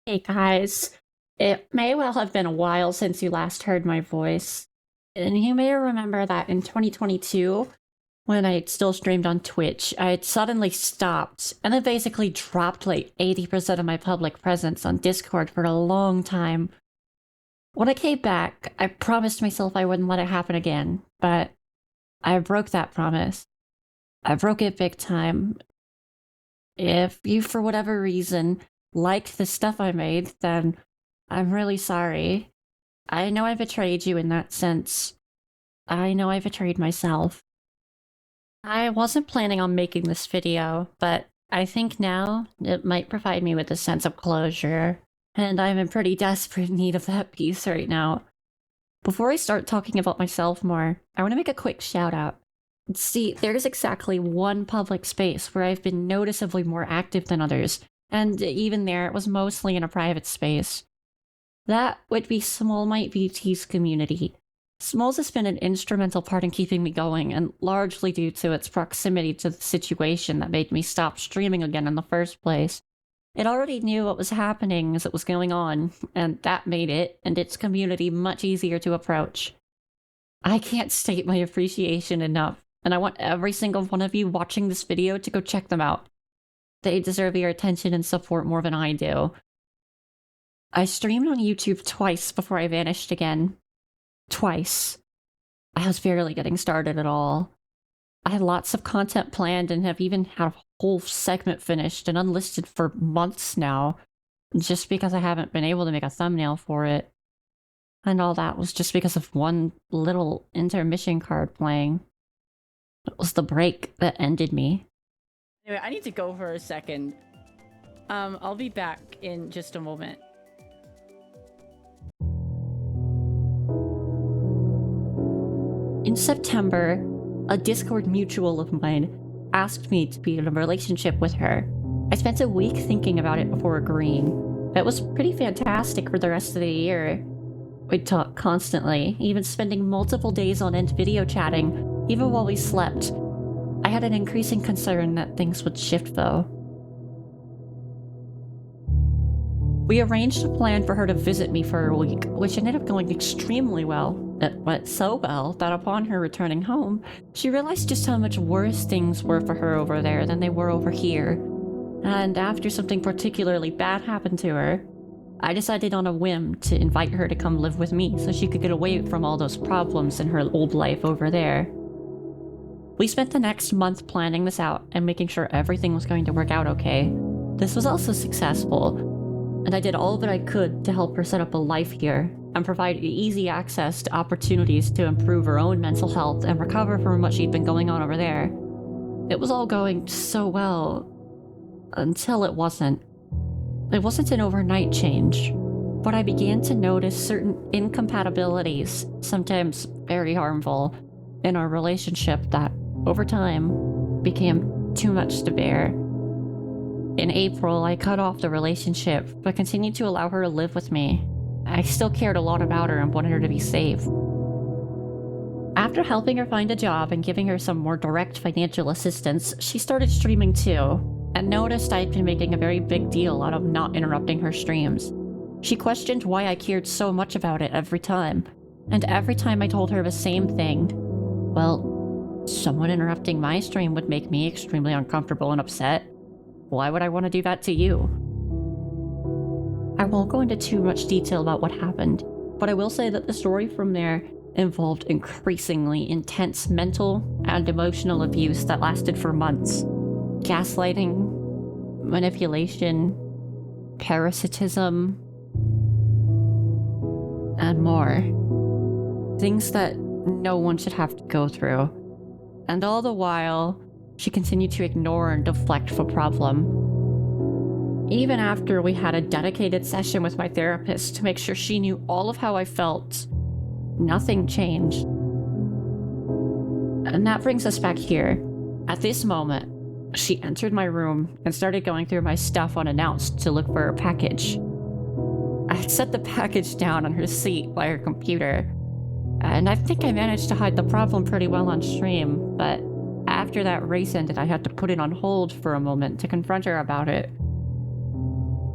Hey guys, it may well have been a while since you last heard my voice, and you may remember that in 2022, when I still streamed on Twitch, I had suddenly stopped and then basically dropped like 80% of my public presence on Discord for a long time. When I came back, I promised myself I wouldn't let it happen again, but I broke that promise. I broke it big time. If you, for whatever reason, liked the stuff I made, then I'm really sorry. I know I betrayed you in that sense. I know I betrayed myself. I wasn't planning on making this video, but I think now it might provide me with a sense of closure, and I'm in pretty desperate need of that peace right now. Before I start talking about myself more, I want to make a quick shout out. See, there's exactly one public space where I've been noticeably more active than others, and even there it was mostly in a private space. That would be Small Might BT's community. Smalls has been an instrumental part in keeping me going, and largely due to its proximity to the situation that made me stop streaming again in the first place. It already knew what was happening as it was going on, and that made it and its community much easier to approach. I can't state my appreciation enough, and I want every single one of you watching this video to go check them out. They deserve your attention and support more than I do. I streamed on YouTube twice before I vanished again. Twice. I was barely getting started at all. I had lots of content planned and have even had a whole segment finished and unlisted for months now, just because I haven't been able to make a thumbnail for it. And all that was just because of one little intermission card playing. It was the break that ended me. Anyway, I need to go for a second. I'll be back in just a moment. In September, a Discord mutual of mine asked me to be in a relationship with her. I spent a week thinking about it before agreeing. It was pretty fantastic for the rest of the year. We'd talk constantly, even spending multiple days on end video chatting, even while we slept. I had an increasing concern that things would shift though. We arranged a plan for her to visit me for a week, which ended up going extremely well. It went so well that upon her returning home, she realized just how much worse things were for her over there than they were over here. And after something particularly bad happened to her, I decided on a whim to invite her to come live with me so she could get away from all those problems in her old life over there. We spent the next month planning this out and making sure everything was going to work out okay. This was also successful, and I did all that I could to help her set up a life here and provide easy access to opportunities to improve her own mental health and recover from what she'd been going on over there. It was all going so well, until it wasn't. It wasn't an overnight change, but I began to notice certain incompatibilities, sometimes very harmful, in our relationship that, over time, became too much to bear. In April, I cut off the relationship, but continued to allow her to live with me. I still cared a lot about her and wanted her to be safe. After helping her find a job and giving her some more direct financial assistance, she started streaming too, and noticed I'd been making a very big deal out of not interrupting her streams. She questioned why I cared so much about it every time, and every time I told her the same thing. Well, someone interrupting my stream would make me extremely uncomfortable and upset. Why would I want to do that to you? I won't go into too much detail about what happened, but I will say that the story from there involved increasingly intense mental and emotional abuse that lasted for months. Gaslighting, manipulation, parasitism, and more. Things that no one should have to go through. And all the while, she continued to ignore and deflect the problem. Even after we had a dedicated session with my therapist to make sure she knew all of how I felt, nothing changed. And that brings us back here. At this moment, she entered my room and started going through my stuff unannounced to look for her package. I had set the package down on her seat by her computer, and I think I managed to hide the problem pretty well on stream, but after that race ended, I had to put it on hold for a moment to confront her about it.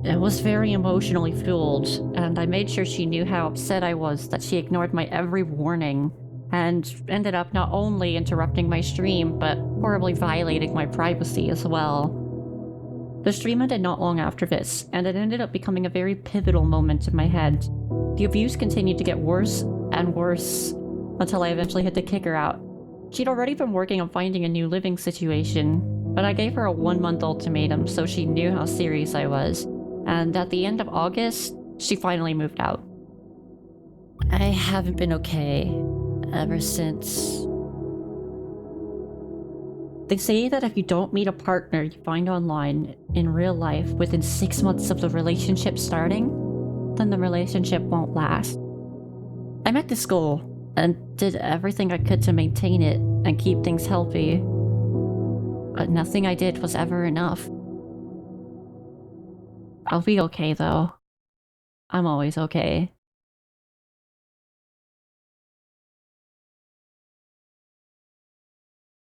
It was very emotionally fueled, and I made sure she knew how upset I was that she ignored my every warning and ended up not only interrupting my stream, but horribly violating my privacy as well. The stream ended not long after this, and it ended up becoming a very pivotal moment in my head. The abuse continued to get worse and worse until I eventually had to kick her out. She'd already been working on finding a new living situation, but I gave her a 1-month ultimatum so she knew how serious I was. And at the end of August, she finally moved out. I haven't been okay ever since. They say that if you don't meet a partner you find online in real life within 6 months of the relationship starting, then the relationship won't last. I met this goal and did everything I could to maintain it and keep things healthy, but nothing I did was ever enough. I'll be okay though. I'm always okay.